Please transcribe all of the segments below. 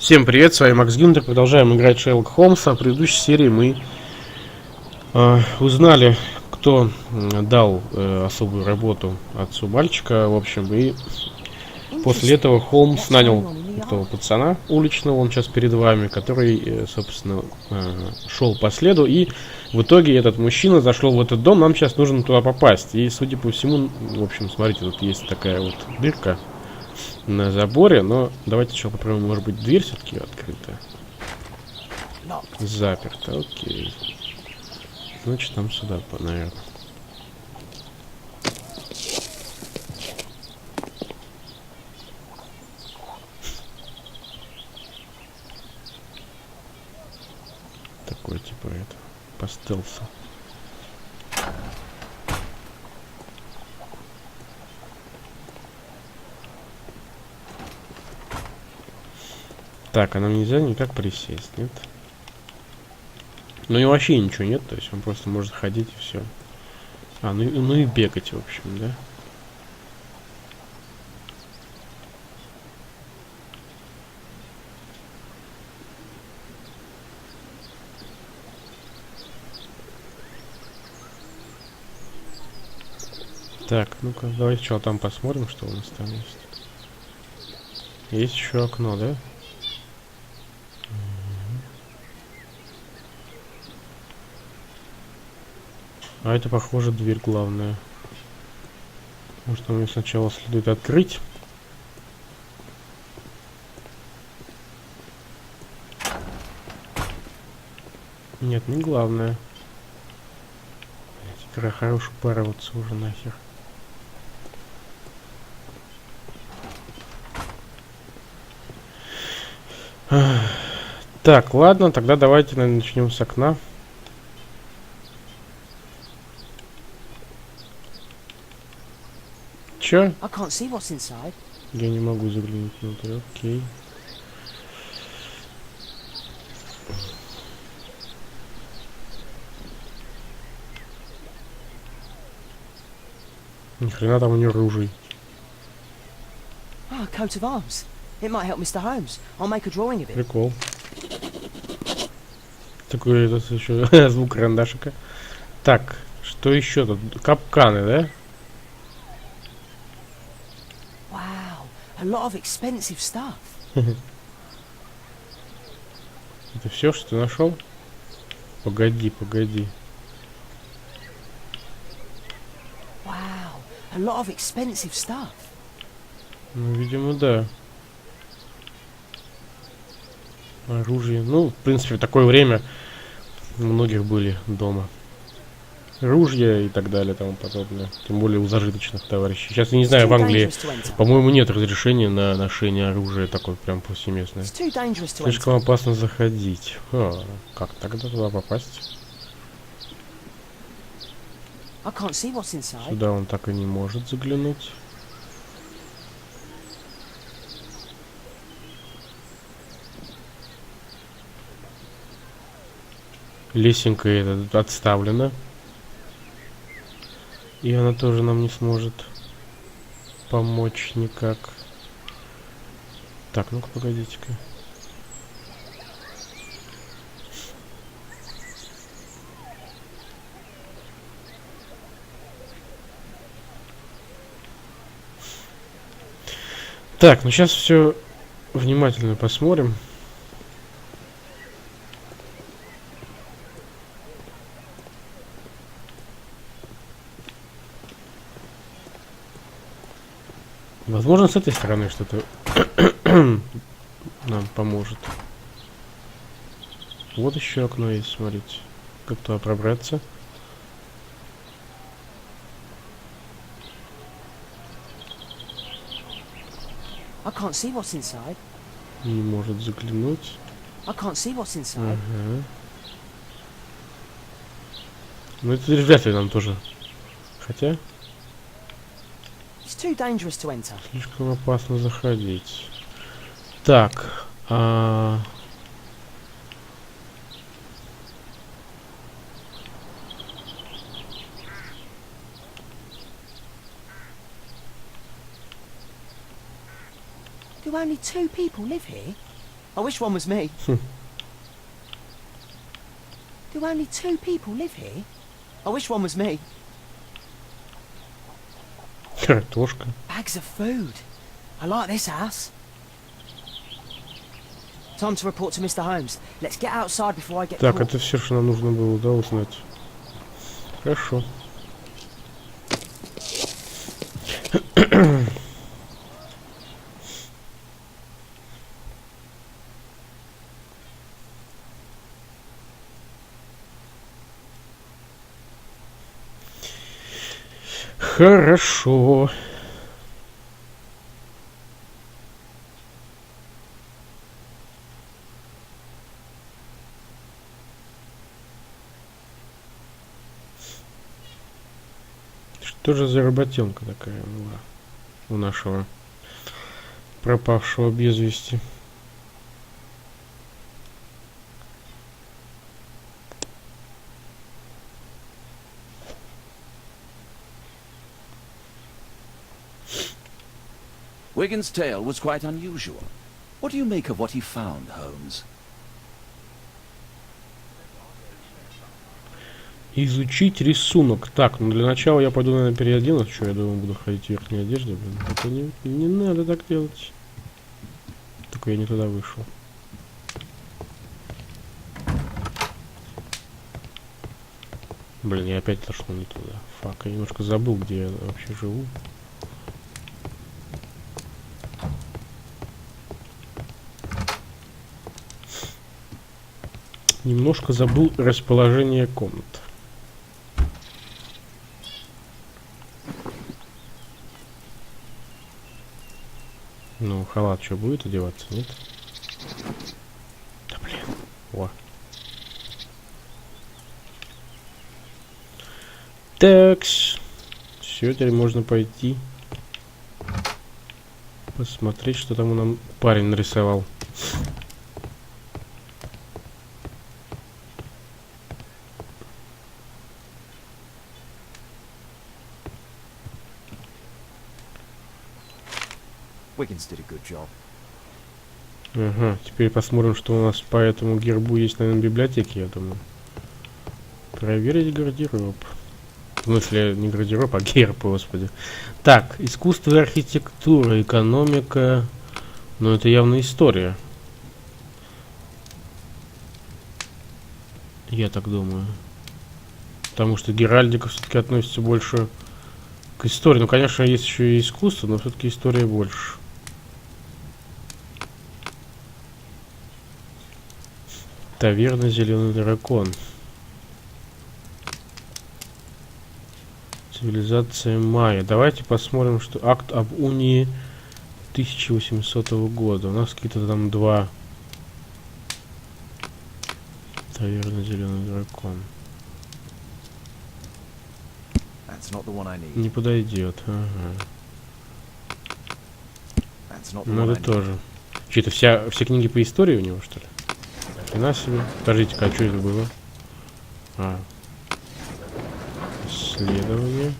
Всем привет, с вами Макс Гюнтер. Продолжаем играть Шерлок Холмса. В предыдущей серии мы узнали, кто дал особую работу отцу мальчика. В общем, и после этого Холмс нанял этого пацана уличного, он сейчас перед вами, который, собственно, шел по следу. И в итоге этот мужчина зашел в этот дом. Нам сейчас нужно туда попасть. И, судя по всему, в общем, смотрите, тут есть такая вот дырка на заборе, но давайте сначала попробуем, может быть, дверь все-таки открыта. Заперта, окей. Значит, нам сюда, наверное. Такой, типа, это, по стелсу. Так, а нам нельзя никак присесть, нет? Ну и вообще ничего нет, то есть он просто может ходить и все. Ну и бегать, в общем, да? Так, ну-ка, давайте сначала там посмотрим, что у нас там есть. Есть еще окно, да? А это, похоже, дверь главная. Может, нам ее сначала следует открыть? Нет, не главное. Игра хорош упарываться уже нахер. Так, ладно, тогда давайте, наверное, начнем с окна. Чё? Я не могу заглянуть внутрь, окей. Ни хрена там у нее ружей. Прикол. Такой этот еще звук карандашика. Так, что еще тут? Капканы, да? Это все, что ты нашел? Погоди. Ну, видимо, да. Оружие. Ну, в принципе, в такое время у многих были дома ружья и так далее, тому подобное. Тем более у зажиточных товарищей. Сейчас я не знаю, в Англии, по-моему, нет разрешения на ношение оружия такое прям повсеместное. Слишком опасно заходить. Как тогда туда попасть? Сюда он так и не может заглянуть. Лесенка эта отставлена. И она тоже нам не сможет помочь никак. Так, ну-ка, погодите-ка. Так, ну сейчас все внимательно посмотрим. Возможно, с этой стороны что-то нам поможет. Вот еще окно есть, смотрите. Как туда пробраться? Не может заглянуть. Ага. Ну это вряд ли нам тоже. Хотя... Слишком опасно заходить. Так. Do only 2 people live here? I wish one was me. Do only 2 people live here? I wish one was me. Картошка. Bags of food. I like this house. Time to report to Mr. Holmes. Let's get outside before I get Так, caught. это все, что нам нужно было, да, узнать. Хорошо. Хорошо. Что же за работенка такая была у нашего пропавшего без вести? Wigan's tale was quite unusual. What do you make of what he found, Holmes? Изучить рисунок. Так, ну для начала я пойду, наверное, переоденусь. Что, я думаю, буду ходить в верхней одежде, блин. Это не надо так делать. Только я не туда вышел. Блин, я опять зашел не туда. Фак, я немножко забыл, где я вообще живу. Немножко забыл расположение комнат. Ну, халат что, будет одеваться, нет? Да блин. О. Такс. Все, теперь можно пойти посмотреть, что там нам парень нарисовал. Wiggins did a good job. Ага, теперь посмотрим, что у нас по этому гербу есть, наверное, в библиотеке, я думаю. Проверить гардероб. В смысле, не гардероб, а герб, господи. Так, искусство и архитектура, экономика. Ну, это явно история. Я так думаю. Потому что геральдика все-таки относится больше к истории. Ну, конечно, есть еще и искусство, но все-таки история больше. Таверна «Зеленый дракон». Цивилизация майя. Давайте посмотрим, что акт об унии 1800 года. У нас какие-то там 2. Таверна «Зеленый дракон». Не подойдет. Ага. Ну, это тоже. Что-то все книги по истории у него, что ли? Хрена себе. Скажите-ка, а что это было? Исследование.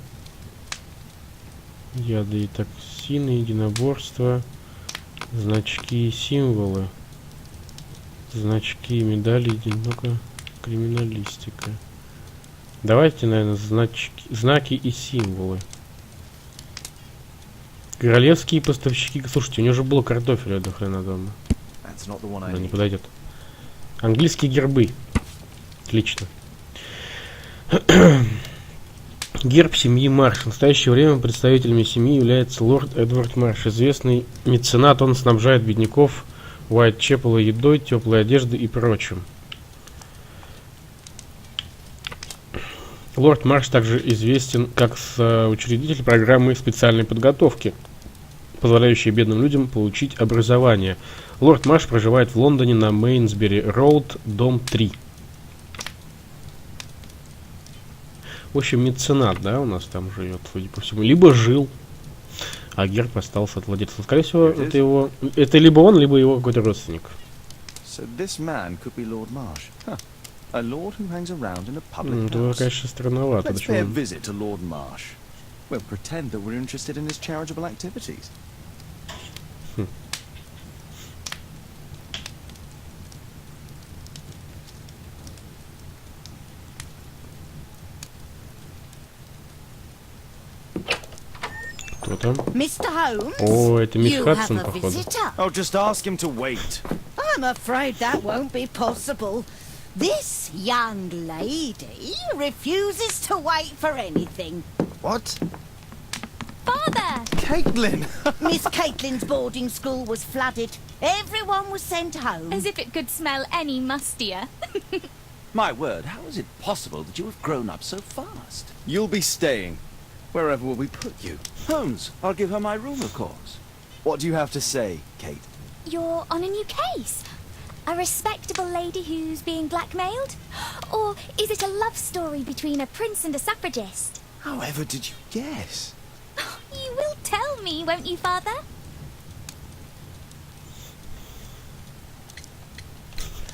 Яды и токсины, единоборство. Значки и символы. Значки и медали. Ну-ка, криминалистика. Давайте, наверное, знаки и символы. Королевские поставщики. Слушайте, у него же было картофеля до хрена дома. Да, не подойдет. Английские гербы. Отлично. Герб семьи Марш. В настоящее время представителями семьи является лорд Эдвард Марш. Известный меценат, он снабжает бедняков Уайтчепела едой, теплой одеждой и прочим. Лорд Марш также известен как учредитель программы специальной подготовки, позволяющей бедным людям получить образование. Лорд Марш проживает в Лондоне на Мейнсбери-Роуд, дом 3. В общем, меценат, да, у нас там живет, судя по всему. Либо жил, а герб остался от владельца. Скорее всего, это его... Это либо он, либо его какой-то родственник. Это, конечно, странновато. там? Mr. Holmes, О, это мисс you have Хадсон, a походу. visitor. Oh, just ask him to wait. I'm afraid that won't be possible. This young lady refuses to wait for anything. What? Father! Caitlin! Miss Caitlin's boarding school was flooded. Everyone was sent home. As if it could smell any mustier. My word, how is it possible that you have grown up so fast? You'll be staying. Wherever will we put you? Holmes, I'll give her my room, of course. What do you have to say, Kate? You're on a new case. A respectable lady who's being blackmailed? Or is it a love story between a prince and a suffragist? However did you guess? You will tell me, won't you, Father?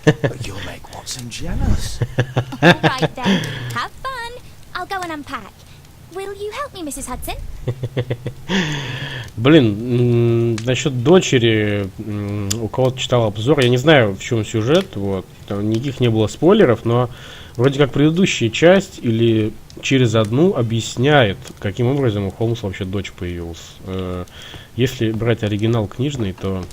But you'll make Watson jealous. All right then. Have fun. I'll go and unpack. Will you help me, Mrs. Hudson? Блин, насчет дочери, у кого-то читал обзор, я не знаю, в чем сюжет, вот, там никаких не было спойлеров, но вроде как предыдущая часть или через одну объясняет, каким образом у Холмса вообще дочь появилась. Если брать оригинал книжный, то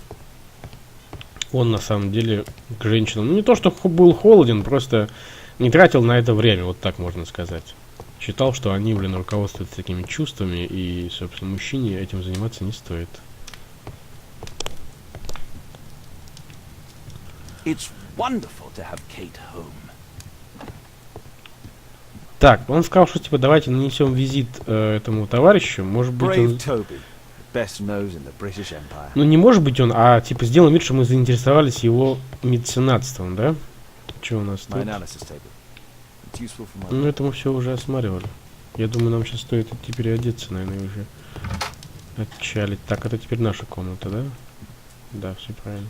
он на самом деле к женщинам, ну не то, что был холоден, просто не тратил на это время, вот так можно сказать. Считал, что они, блин, руководствуются такими чувствами, и, собственно, мужчине этим заниматься не стоит. It's wonderful to have Kate home. Так, он сказал, что типа давайте нанесем визит этому товарищу. Может быть он... Brave Toby. Best nose in the British Empire. Ну не может быть он, а типа сделаем вид, что мы заинтересовались его меценатством, да? Что у нас тут? My analysis table. It's useful for my... Ну это мы все уже осматривали. Я думаю, нам сейчас стоит идти переодеться, наверное, и уже отчалить. Так, это теперь наша комната, да? Да, все правильно.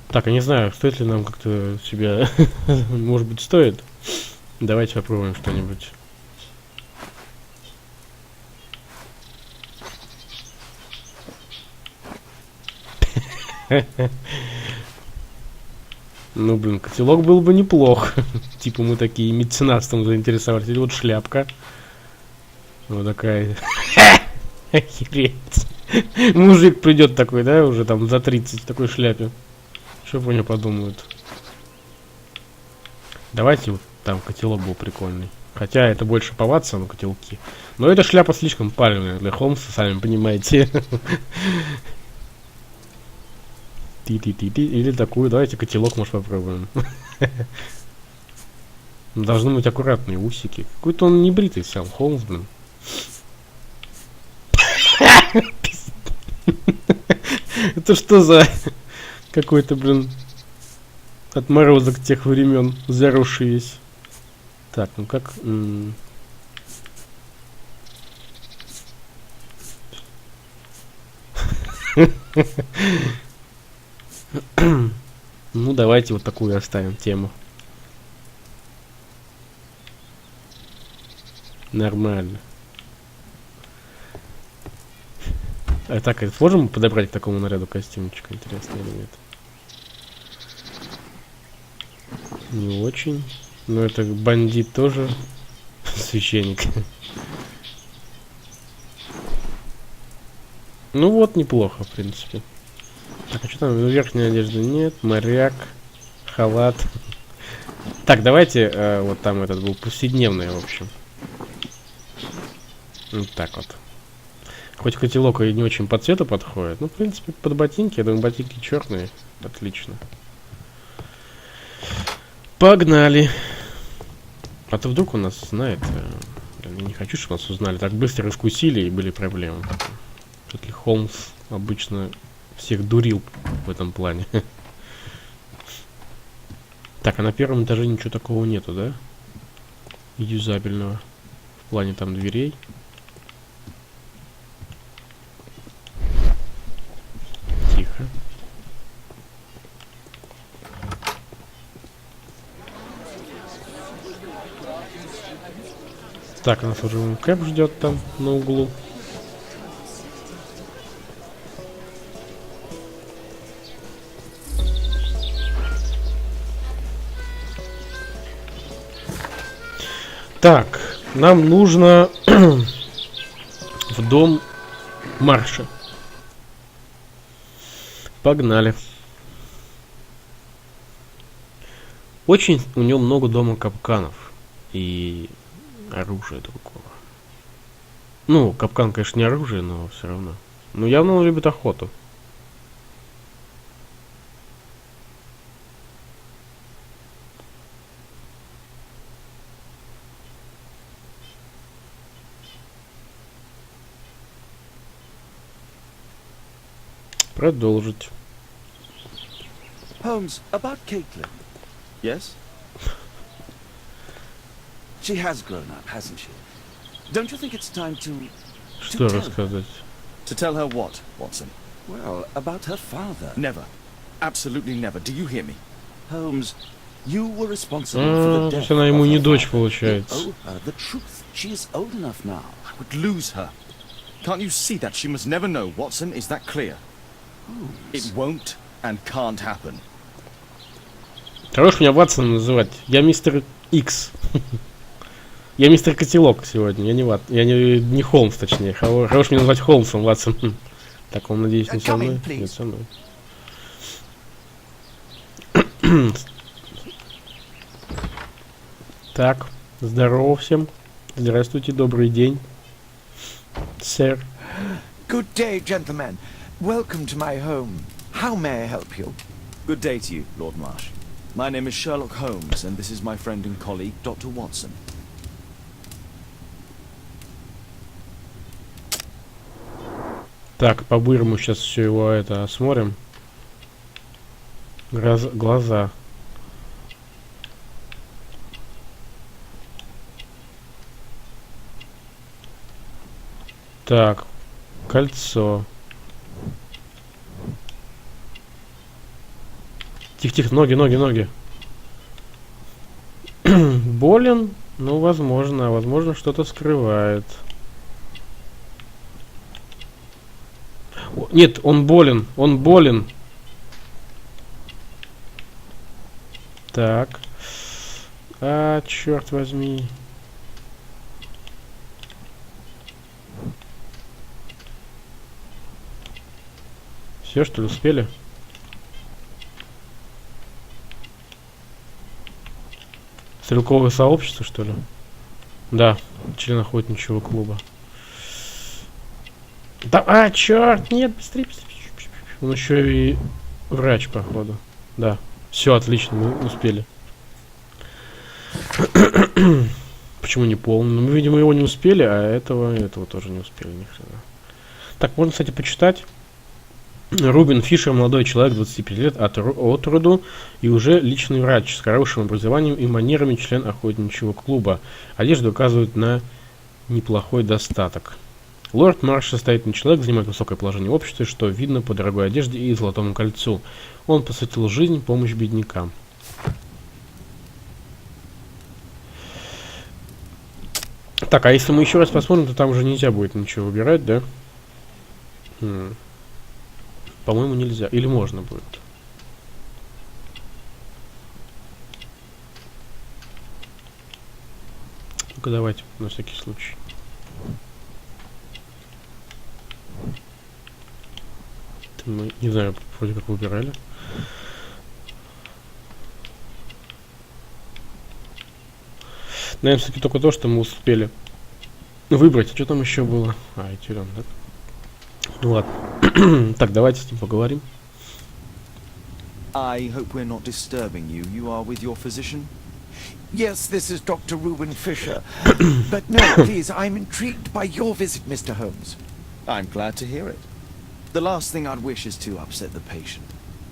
Так, я не знаю, стоит ли нам как-то себя... Может быть, стоит? Давайте попробуем что-нибудь. Ну, блин, котелок был бы неплох. Типа мы такие меценатством заинтересовались. Или вот шляпка. Вот такая. Охереть. Мужик придет такой, да, уже там за 30 в такой шляпе. Что про него подумают? Давайте вот там котелок был прикольный. Хотя это больше по Ватсону котелки. Но эта шляпа слишком палевная для Холмса, сами понимаете. Или такую, давайте котелок, может, попробуем. Должны быть аккуратные усики. Какой-то он небритый сам, Холмс, блин. Это что за какой-то, блин, отморозок тех времен, заросший весь. Так, ну как... Ну, давайте вот такую оставим тему. Нормально. А так, сможем подобрать к такому наряду костюмчик, интересно или нет? Не очень. Но это бандит тоже. Священник. Ну вот, неплохо, в принципе. Так, а что там? Верхней одежды нет. Моряк. Халат. Так, давайте, вот там этот был повседневный, в общем. Вот так вот. Хоть котелок и не очень по цвету подходит. Ну, в принципе, под ботинки. Я думаю, ботинки черные. Отлично. Погнали. А то вдруг он нас знает. Я не хочу, чтобы нас узнали. Так быстро раскусили и были проблемы. Все-таки Холмс обычно всех дурил в этом плане. Так, а на первом этаже ничего такого нету, да? Юзабельного. В плане там дверей. Тихо. Так, нас уже Кэп ждет там на углу. Так, нам нужно в дом марша. Погнали. Очень у него много дома капканов и оружия другого. Ну, капкан, конечно, не оружие, но все равно. Ну, явно он любит охоту. Продолжить. Holmes, about Caitlin. Yes? She has grown up, hasn't she? Don't you think it's time to Что tell рассказать? To tell her what, Watson? well, about her father? Never. Absolutely never. Do you hear me? Holmes, you were responsible for the То death есть она ему of не her дочь, father. получается. You owe her the truth. She is old enough now. I would lose her. Can't you see that? She must never know, Watson. Is that clear? It won't and can't happen. Хорош меня Ватсоном называть. Я мистер Икс. Я мистер Котелок сегодня. Я не Холмс, точнее. Хорош меня назвать Холмсом, Ватсон. Так, он, надеюсь, не со мной? Нет, со мной. Так, здорово всем. Здравствуйте, добрый день, сэр. Good day, gentlemen. Welcome to my home. How may I help you? Good day to you, Lord Marsh. My name is Sherlock Holmes, and this is my friend and colleague, Dr. Watson. Так, по-бырому сейчас все его это осмотрим. Глаза. Так, кольцо. Тихо-тихо, ноги. Болен? Ну, возможно, что-то скрывает. Нет, он болен. Так. Черт возьми. Все, что ли, успели? Стрелковое сообщество, что ли? Да, член охотничьего клуба. Да, черт, нет, быстрее. Он еще и врач, походу. Да, все отлично, мы успели. Почему не полный? Ну, мы, видимо, его не успели, а этого тоже не успели. Нихрена. Так, можно, кстати, почитать. Рубин Фишер, молодой человек, 25 лет, от роду, и уже личный врач с хорошим образованием и манерами, член охотничьего клуба. Одежда указывает на неплохой достаток. Лорд Марш состоятельный человек, занимает высокое положение в обществе, что видно по дорогой одежде и золотому кольцу. Он посвятил жизнь помощь беднякам. Так, а если мы еще раз посмотрим, то там уже нельзя будет ничего выбирать, да? По-моему, нельзя. Или можно будет. Ну-ка, давайте, на всякий случай. Это мы, не знаю, вроде как выбирали. Наверное, все-таки только то, что мы успели выбрать. Что там еще было? Тюрем, да? Ну ладно. Так, давайте с ним поговорим. I hope we're not disturbing you. You are with your physician? Yes, this is Dr. Reuben Fisher. But no, please, I'm intrigued by your visit, Mr. Holmes. I'm glad to hear it. The last thing I'd wish is to upset the patient.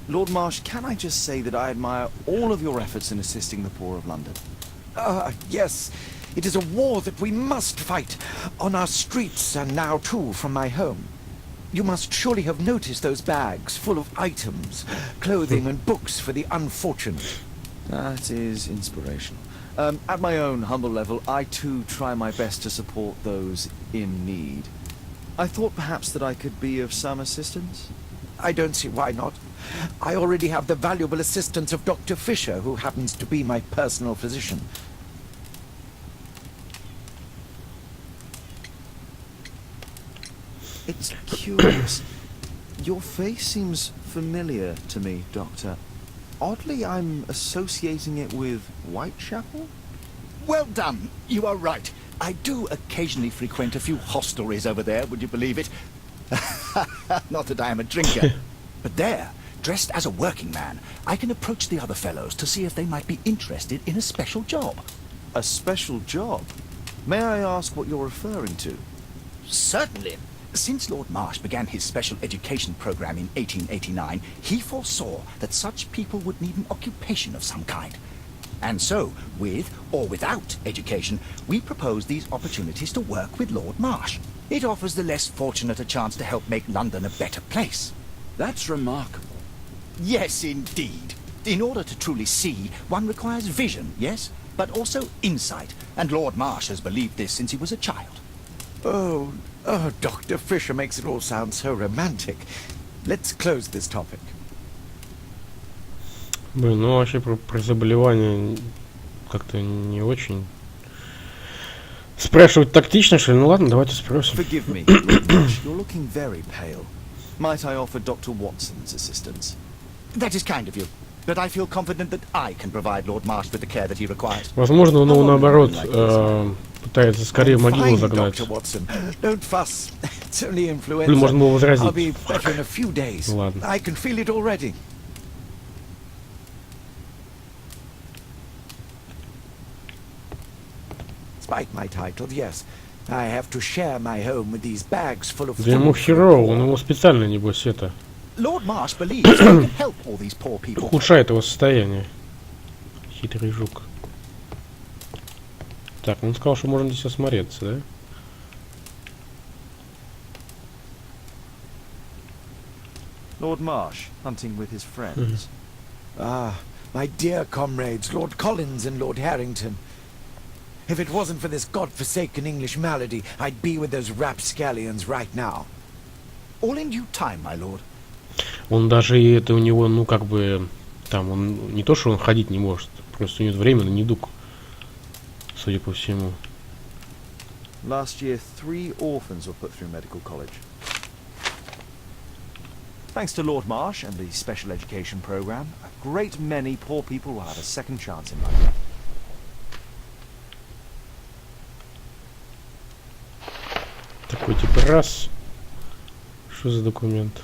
Lord Marsh, can I just say that I admire all of your efforts in assisting the poor of London? Yes. It is a war that we must fight on our streets and now too from my home. You must surely have noticed those bags full of items, clothing and books for the unfortunate. That is inspirational. At my own humble level, I too try my best to support those in need. I thought perhaps that I could be of some assistance. I don't see why not. I already have the valuable assistance of Dr. Fisher, who happens to be my personal physician. It's curious. Your face seems familiar to me, Doctor. Oddly, I'm associating it with Whitechapel? Well done. You are right. I do occasionally frequent a few hostelries over there, would you believe it? Not that I am a drinker. But there, dressed as a working man, I can approach the other fellows to see if they might be interested in a special job. A special job? May I ask what you're referring to? Certainly. Since Lord Marsh began his special education program in 1889, he foresaw that such people would need an occupation of some kind. And so, with or without education, we propose these opportunities to work with Lord Marsh. It offers the less fortunate a chance to help make London a better place. That's remarkable. Yes, indeed. In order to truly see, one requires vision, yes, but also insight. And Lord Marsh has believed this since he was a child. Oh, Dr. Fisher makes it all sound so romantic. Let's close this topic. Блин, ну вообще про заболевания как-то не очень. Спрашивать тактично, что ли? Ну ладно, давайте спросим. Forgive me, Rich, you're looking very pale. Might I offer Dr. Watson's assistance? That is kind of you. But I feel confident that I can provide Lord Marsh with the care that he requires. Возможно, он его наоборот пытается скорее в могилу Fine, загнать. Dr. Watson. Don't fuss. It's only influenza. Блин, можно было возразить. I'll be better in a few days. Ладно. I can feel it already. Despite my title, yes, I have to share my home with these bags full of Да ему food. херово, он его специально, небось, это Lord Marsh believes he can help all these poor people. ухудшает его состояние. Хитрый жук. Так, он сказал, что можно здесь осмотреться, да? Lord Marsh, hunting with his friends. Ah, my dear comrades, Lord Collins and Lord Harrington. If it wasn't for this godforsaken English malady, I'd be with those rapscallions right now. All in due time, my lord. Он даже и это у него, ну как бы, там, он не то, что он ходить не может, просто у него временный недуг, судя по всему. Last year, 3 orphans were put through medical college. Thanks to Lord Marsh and the special education program, a great many poor people will have a second chance in life. Такой типа раз. Что за документ?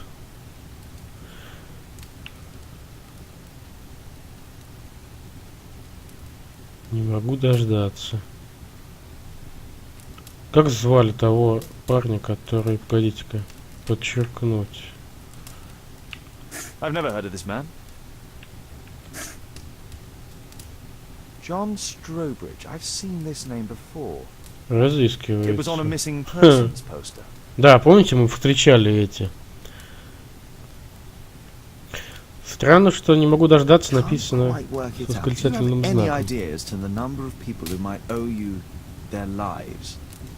Не могу дождаться. Как звали того парня, который, погодите-ка, подчеркнуть? I've never heard of this man. John Strobridge. I've seen this name before. Разыскивается. It was on a missing persons poster. Да, помните, мы встречали эти. Странно, что не могу дождаться, написано Can't quite work it с out. Do you восклицательным have any знаком. idea as to the number of people who might owe you their lives?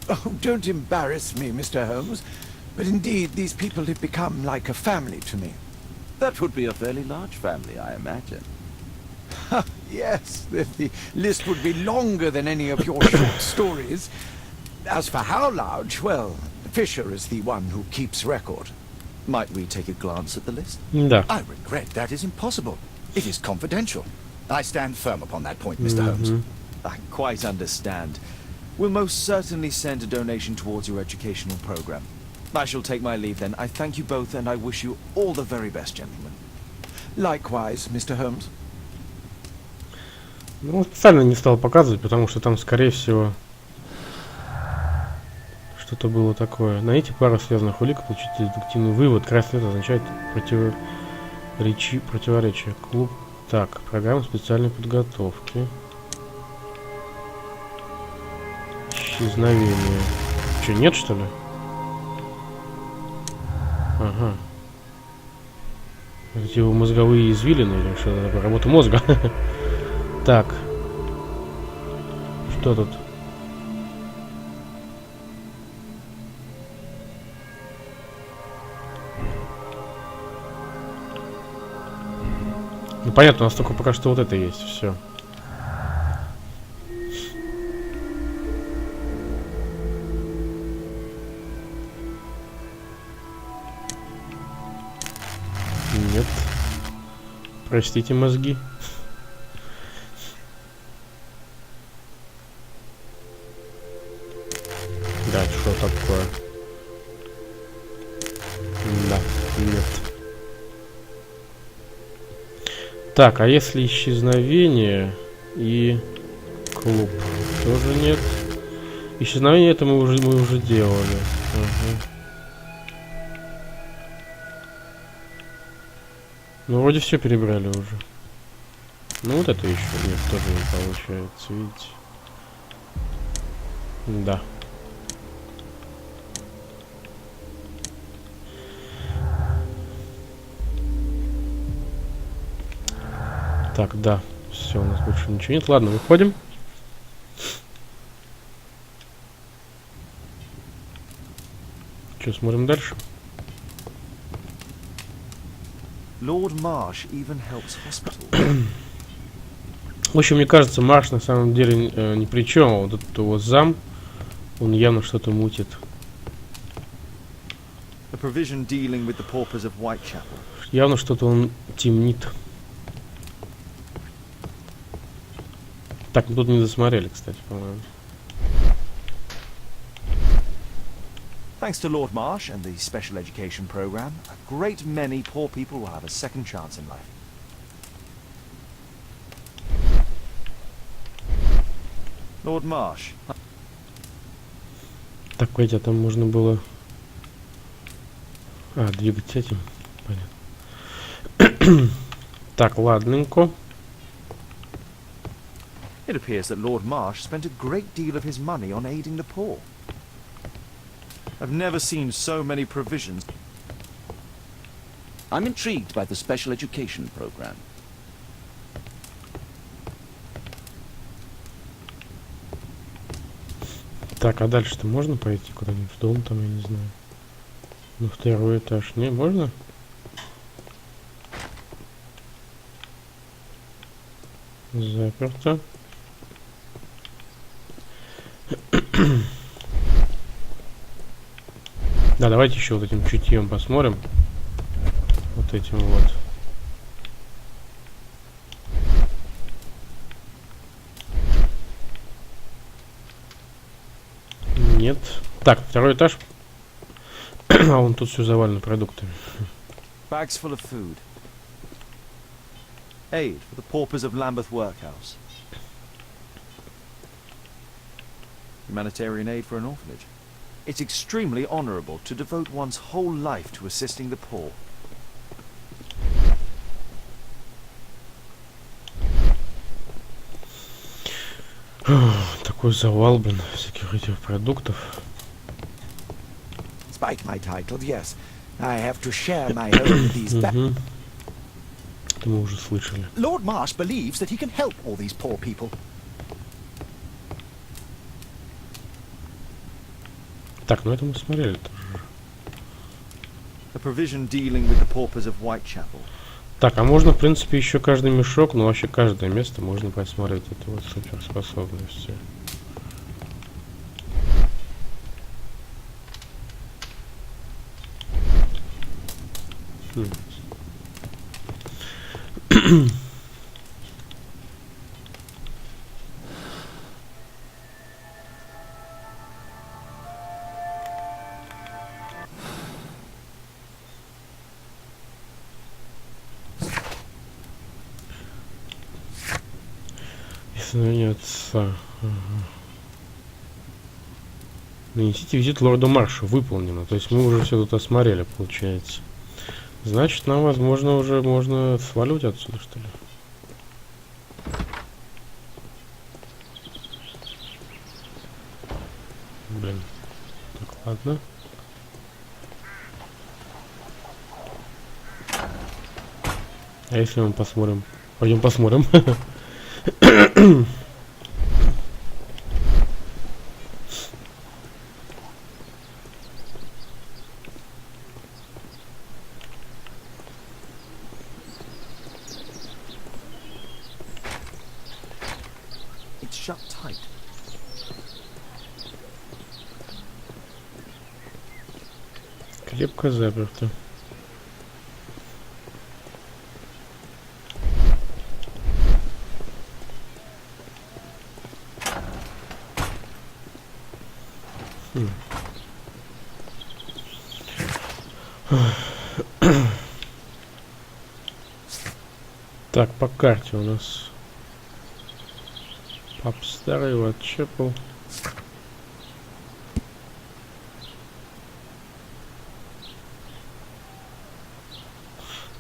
Oh, don't embarrass me, Mr. Holmes. But indeed, these people have become like a family to me. That would be a fairly large family, I imagine. Yes, the list would be longer than any of your short stories. As for how large, well, Fisher is the one who keeps record. Might we take a glance at the list? Да. I regret that is impossible. It is confidential. I stand firm upon that point, Mr. Holmes. I quite understand. We'll most certainly send a donation towards your educational program. I shall take my leave then. I thank you both and I wish you all the very best, gentlemen. Likewise, Mr. Holmes. Ну, специально не стал показывать, потому что там, скорее всего, что-то было такое. Найдите пару связанных улик, получите дедуктивный вывод. Красный цвет означает противоречие. Клуб. Так, программа специальной подготовки. Исчезновение. Че, нет, что ли? Ага. Эти его мозговые извилины или что-то такое? Работа мозга. Так. Что тут? Ну понятно, у нас только пока что вот это есть, все. Нет. Простите, мозги. Да, что такое? Да, нет. Так, а если исчезновение и клуб? Тоже нет. Исчезновение это мы уже делали. Ага. Ну, вроде все перебрали уже. Ну, вот это еще нет, тоже не получается, видите? Да. Так, да. Все, у нас больше ничего нет. Ладно, выходим. Что, смотрим дальше? Lord Marsh even helps hospitals. В общем, мне кажется, Марш на самом деле ни при чем. А вот этот его зам, он явно что-то мутит. A provision dealing with the paupers of Whitechapel. Явно что-то он темнит. Так, мы тут не досмотрели, кстати, по-моему. Thanks to Lord Marsh and the special education program, a great many poor people will have a second chance in life. Lord Marsh. Так, хотя там можно было... двигать этим. Понятно. Так, ладненько. It appears that Lord Marsh spent a great deal of his money on aiding the poor. I've never seen so many provisions. I'm intrigued by the special education program. Так, а дальше-то можно пойти куда-нибудь в дом, там, я не знаю. На второй этаж. Не, можно? Заперто. Да, давайте еще вот этим чутьем посмотрим. Вот этим вот. Нет. Так, второй этаж. А вон тут все завалено продуктами. Bags full of food. Aid for the paupers of Lambeth Workhouse. Humanitarian aid for an orphanage. It's extremely honourable to devote one's whole life to assisting the poor. Такой завал, блин, всяких этих продуктов. Despite my title, yes, I have to share my home with these Угу. Это мы уже слышали. Lord Marsh believes that he can help all these poor people. Так, ну это мы смотрели тоже. A provision dealing with the paupers of Whitechapel. Так, а можно, в принципе, еще каждый мешок, ну вообще каждое место можно посмотреть. Это вот суперспособности. Исследование отца. Ага. Нанесите визит лорду Маршу. Выполнено. То есть мы уже все тут осмотрели, получается. Значит, нам, возможно, уже можно сваливать отсюда, что ли? Блин. Так, ладно. А если мы посмотрим? Пойдем посмотрим. It's shut tight. Крепко заперто. Так, по карте у нас пап старый, Уайтчепел.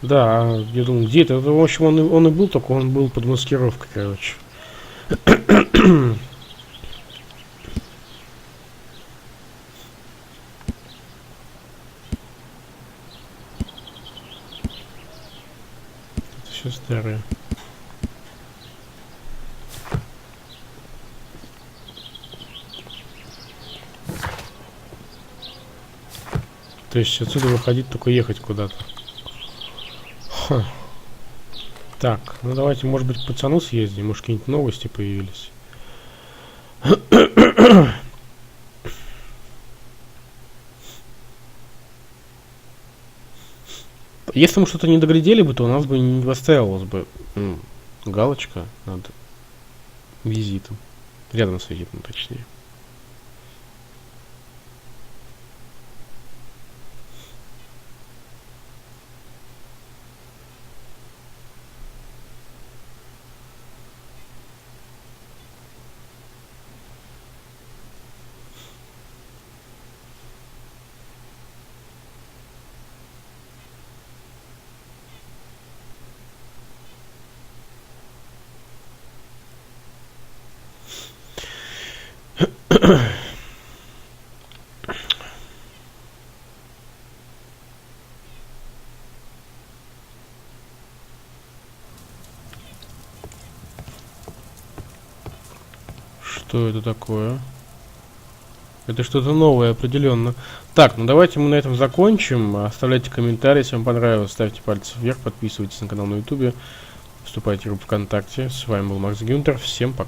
Да, я думаю, где это? В общем, он и был, только он был под маскировкой, короче. Это все старое. То есть отсюда выходить, только ехать куда-то. Ха. Так, ну давайте, может быть, к пацану съездим, может, какие-нибудь новости появились. Если мы что-то не доглядели бы, то у нас бы не поставилась бы галочка над визитом. Рядом с визитом, точнее. Что это такое? Это что-то новое, определенно. Так, ну давайте мы на этом закончим. Оставляйте комментарии, если вам понравилось. Ставьте пальцы вверх, подписывайтесь на канал на ютубе. Вступайте в группу ВКонтакте. С вами был Макс Гюнтер. Всем пока.